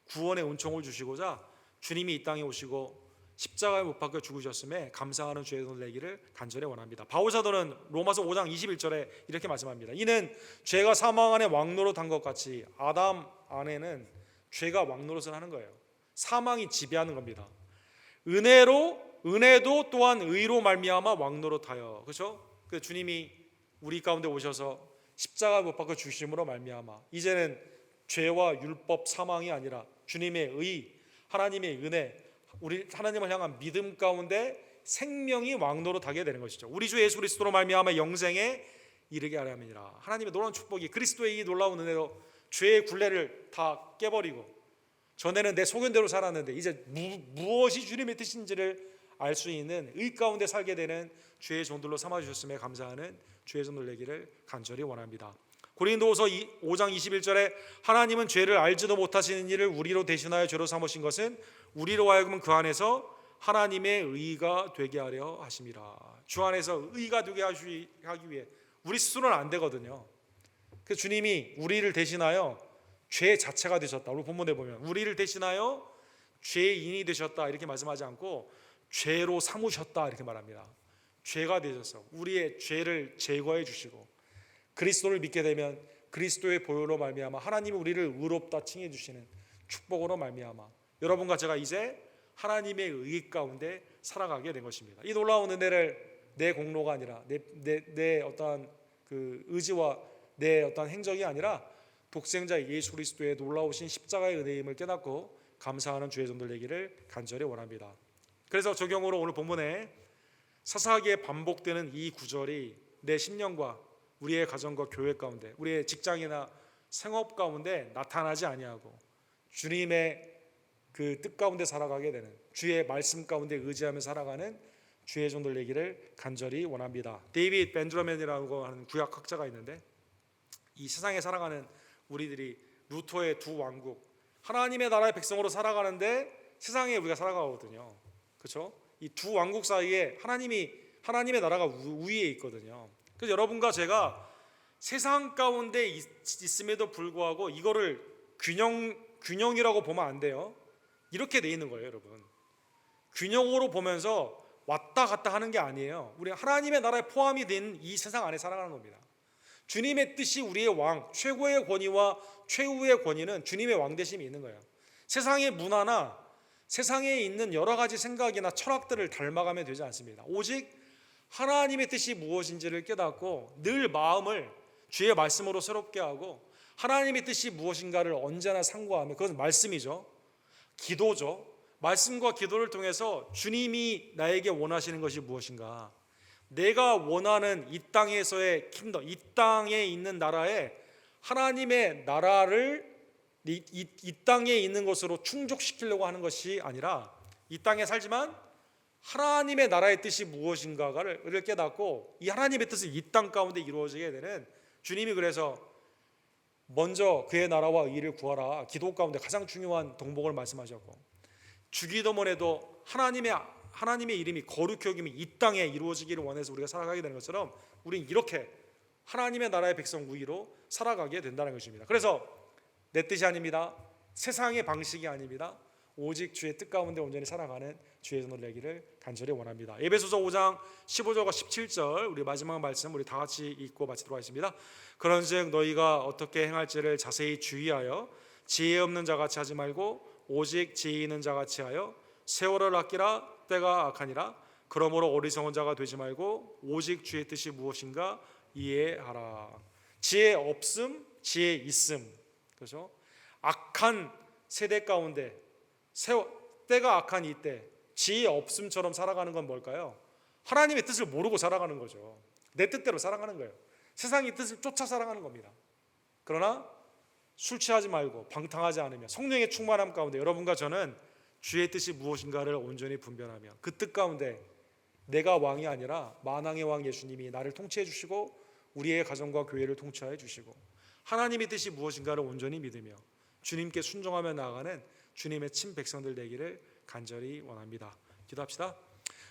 구원의 은총을 주시고자 주님이 이 땅에 오시고 십자가에 못 박혀 죽으셨음에 감사하는 죄의 손을 내기를 간절히 원합니다. 바울 사도는 로마서 5장 21절에 이렇게 말씀합니다. 이는 죄가 사망 안에 왕노릇한 것 같이 아담 안에는 죄가 왕노릇을 하는 거예요. 사망이 지배하는 겁니다. 은혜도 또한 의로 말미암아 왕노릇하여, 그렇죠? 그 주님이 우리 가운데 오셔서 십자가 못 박혀 주심으로 말미암아 이제는 죄와 율법 사망이 아니라 주님의 의, 하나님의 은혜, 우리 하나님을 향한 믿음 가운데 생명이 왕노릇하게 되는 것이죠. 우리 주 예수 그리스도로 말미암아 영생에 이르게 하려니라. 하나님의 놀라운 축복이 그리스도의 이 놀라운 은혜로 죄의 굴레를 다 깨버리고 전에는 내 소견대로 살았는데 이제 무엇이 주님의 뜻인지를 알 수 있는 의 가운데 살게 되는 주의 종들로 삼아주셨음에 감사하는 주의 종들 되기를 간절히 원합니다. 고린도후서 5장 21절에 하나님은 죄를 알지도 못하시는 일을 우리로 대신하여 죄로 삼으신 것은 우리로 하여금 그 안에서 하나님의 의가 되게 하려 하심이라. 주 안에서 의가 되게 하기 위해 우리 스스로는 안 되거든요. 그래서 주님이 우리를 대신하여 죄 자체가 되셨다. 우리 본문에 보면 우리를 대신하여 죄인이 되셨다 이렇게 말씀하지 않고 죄로 삼으셨다 이렇게 말합니다. 죄가 되셔서 우리의 죄를 제거해 주시고 그리스도를 믿게 되면 그리스도의 보혈로 말미암아 하나님이 우리를 의롭다 칭해 주시는 축복으로 말미암아 여러분과 제가 이제 하나님의 의 가운데 살아가게 된 것입니다. 이 놀라운 은혜를 내 공로가 아니라 내 어떠한 그 의지와 내 어떠한 행적이 아니라 독생자 예수 그리스도의 놀라우신 십자가의 은혜임을 깨닫고 감사하는 주의 종들 되기를 간절히 원합니다. 그래서 적용으로 오늘 본문에 사사기에 반복되는 이 구절이 내 심령과 우리의 가정과 교회 가운데 우리의 직장이나 생업 가운데 나타나지 아니하고 주님의 그 뜻 가운데 살아가게 되는 주의 말씀 가운데 의지하며 살아가는 주의 종들 되기를 간절히 원합니다. 데이빗 벤저맨이라고 하는 구약학자가 있는데 이 세상에 살아가는 우리들이 루터의 두 왕국 하나님의 나라의 백성으로 살아가는데 세상에 우리가 살아가거든요. 그렇죠? 이 두 왕국 사이에 하나님의 나라가 우위에 있거든요. 그래서 여러분과 제가 세상 가운데 있음에도 불구하고 이거를 균형이라고 보면 안 돼요. 이렇게 돼 있는 거예요, 여러분. 균형으로 보면서 왔다 갔다 하는 게 아니에요. 우리 하나님의 나라에 포함이 된 이 세상 안에 살아가는 겁니다. 주님의 뜻이 우리의 왕, 최고의 권위와 최후의 권위는 주님의 왕되심이 있는 거예요. 세상의 문화나 세상에 있는 여러 가지 생각이나 철학들을 닮아가면 되지 않습니다. 오직 하나님의 뜻이 무엇인지를 깨닫고 늘 마음을 주의 말씀으로 새롭게 하고 하나님의 뜻이 무엇인가를 언제나 상고하며 그것은 말씀이죠. 기도죠. 말씀과 기도를 통해서 주님이 나에게 원하시는 것이 무엇인가, 내가 원하는 이 땅에서의 킹덤, 이 땅에 있는 나라에 하나님의 나라를 이 땅에 있는 것으로 충족시키려고 하는 것이 아니라 이 땅에 살지만 하나님의 나라의 뜻이 무엇인가를 깨닫고 이 하나님의 뜻이 이 땅 가운데 이루어지게 되는, 주님이 그래서 먼저 그의 나라와 의를 구하라, 기도 가운데 가장 중요한 동복을 말씀하셨고, 주기도문에도 하나님의 이름이 거룩히 여김이 이 땅에 이루어지기를 원해서 우리가 살아가게 되는 것처럼 우리는 이렇게 하나님의 나라의 백성 우위로 살아가게 된다는 것입니다. 그래서 내 뜻이 아닙니다, 세상의 방식이 아닙니다, 오직 주의 뜻 가운데 온전히 살아가는 주의 손을 내기를 간절히 원합니다. 에베소서 5장 15절과 17절 우리 마지막 말씀 우리 다 같이 읽고 마치도록 하겠습니다. 그런즉 너희가 어떻게 행할지를 자세히 주의하여 지혜 없는 자같이 하지 말고 오직 지혜 있는 자같이 하여 세월을 아끼라, 때가 악하니라. 그러므로 어리석은 자가 되지 말고 오직 주의 뜻이 무엇인가 이해하라. 지혜 없음, 지혜 있음. 그렇죠? 악한 세대 가운데 때가 악한 이때 지혜 없음처럼 살아가는 건 뭘까요? 하나님의 뜻을 모르고 살아가는 거죠. 내 뜻대로 살아가는 거예요. 세상의 뜻을 쫓아 살아가는 겁니다. 그러나 술 취하지 말고 방탕하지 않으며 성령의 충만함 가운데 여러분과 저는 주의 뜻이 무엇인가를 온전히 분별하며 그 뜻 가운데 내가 왕이 아니라 만왕의 왕 예수님이 나를 통치해 주시고 우리의 가정과 교회를 통치해 주시고 하나님의 뜻이 무엇인가를 온전히 믿으며 주님께 순종하며 나아가는 주님의 친 백성들 되기를 간절히 원합니다. 기도합시다.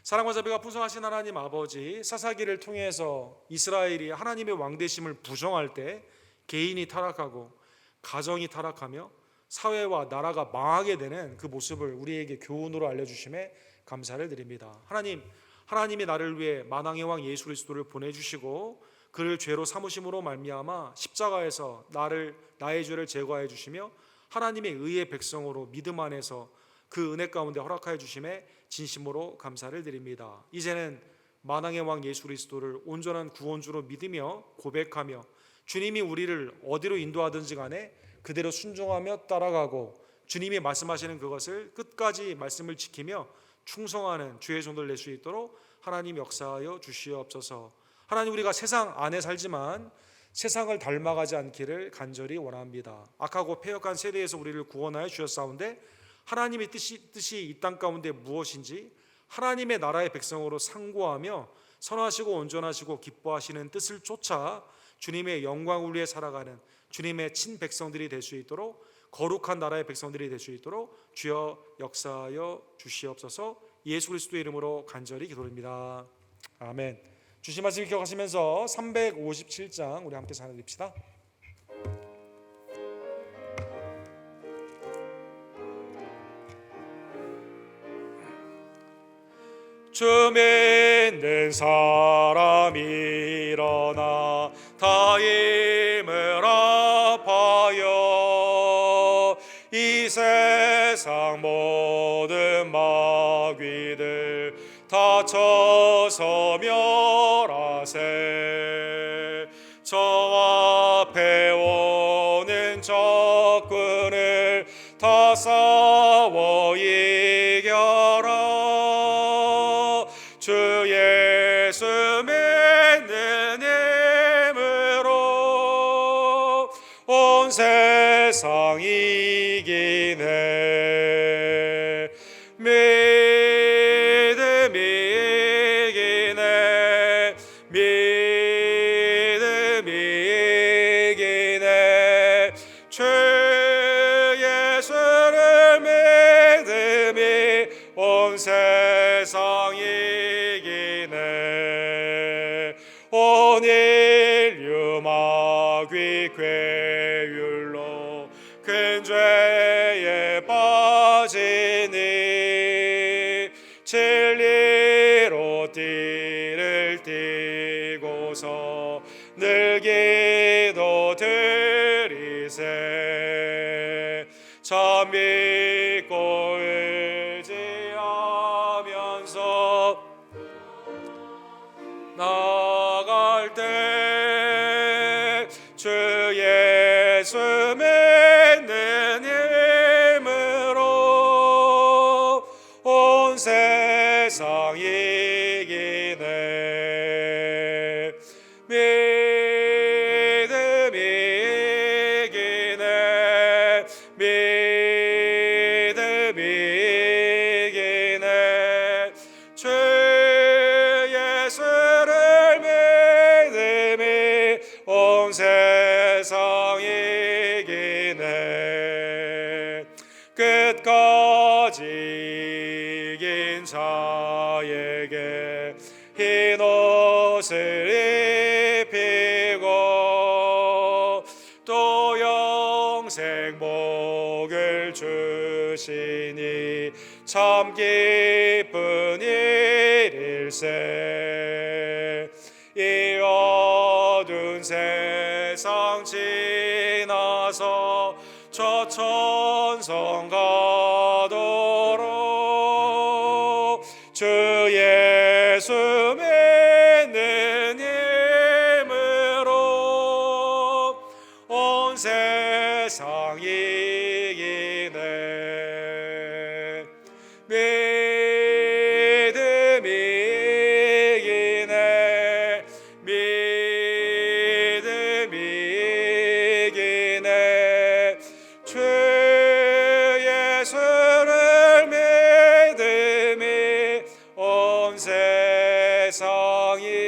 사랑과 자비가 풍성하신 하나님 아버지, 사사기를 통해서 이스라엘이 하나님의 왕되심을 부정할 때 개인이 타락하고 가정이 타락하며 사회와 나라가 망하게 되는 그 모습을 우리에게 교훈으로 알려주심에 감사를 드립니다. 하나님이 나를 위해 만왕의 왕 예수 그리스도를 보내주시고 그를 죄로 삼으심으로 말미암아 십자가에서 나의 죄를 제거해 주시며 하나님의 의의 백성으로 믿음 안에서 그 은혜 가운데 허락하여 주심에 진심으로 감사를 드립니다. 이제는 만왕의 왕 예수 그리스도를 온전한 구원주로 믿으며 고백하며 주님이 우리를 어디로 인도하든지 간에 그대로 순종하며 따라가고 주님이 말씀하시는 그것을 끝까지 말씀을 지키며 충성하는 주의 손을 낼 수 있도록 하나님 역사하여 주시옵소서. 하나님, 우리가 세상 안에 살지만 세상을 닮아가지 않기를 간절히 원합니다. 악하고 패역한 세대에서 우리를 구원하여 주셨사온데 하나님의 뜻이 이 땅 가운데 무엇인지 하나님의 나라의 백성으로 상고하며 선하시고 온전하시고 기뻐하시는 뜻을 쫓아 주님의 영광을 위해 살아가는 주님의 친 백성들이 될 수 있도록, 거룩한 나라의 백성들이 될 수 있도록 주여 역사하여 주시옵소서. 예수 그리스도의 이름으로 간절히 기도드립니다. 아멘. 주신 말씀 기억하시면서 357장 우리 함께 찬양드립시다. 주 믿는 사람 일어나 다 힘을 합하여 이 세상 모든 마귀들 다 쳐서 멸하세. 저 앞에 오는 적군을 다 싸워 이겨라. 주 예수 믿는 힘으로 온 세상 이기네. 믿음이 이기네. 믿음이 이기네. 주 예수를 믿음이 온 세상 이기네. 온 인류 마귀 괴율로 큰 죄에 빠지니 진리로 띠를 띠고서 늘 기도 드리세. 참 믿고 의지하면서 나갈 때 주 예수 믿는 힘으로 온 세상 이기네. 믿음이 이기네. 온 세상 이기네. 끝까지 이긴 자에게 흰 옷을 입히고 또 영생 복을 주시니 참 기쁜 일일세. 이 어두운 세상 지나서 저 천성 가도록 주 예수 믿는 힘으로 온 세상 이기네. 믿음이 이기네. 믿음이 이기네. 주 예수를 믿음이 온 세상 이기네.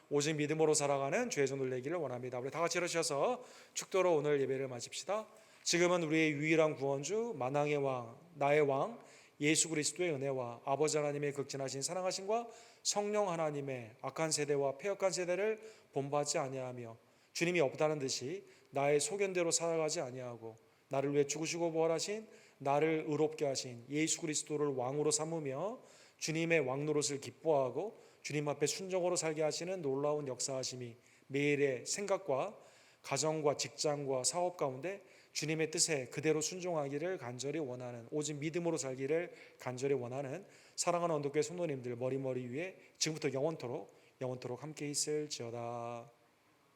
오직 믿음으로 살아가는 주의 손 놀래기를 원합니다. 우리 다 같이 일어서셔서 축도로 오늘 예배를 마칩시다. 지금은 우리의 유일한 구원주 만왕의 왕 나의 왕 예수 그리스도의 은혜와 아버지 하나님의 극진하신 사랑하심과 성령 하나님의 악한 세대와 패역한 세대를 본받지 아니하며 주님이 없다는 듯이 나의 소견대로 살아가지 아니하고 나를 위해 죽으시고 부활하신 나를 의롭게 하신 예수 그리스도를 왕으로 삼으며 주님의 왕노릇을 기뻐하고 주님 앞에 순종으로 살게 하시는 놀라운 역사하심이 매일의 생각과 가정과 직장과 사업 가운데 주님의 뜻에 그대로 순종하기를 간절히 원하는, 오직 믿음으로 살기를 간절히 원하는 사랑하는 언덕교회 성도님들 머리 위에 지금부터 영원토록 함께 있을지어다.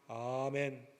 아멘.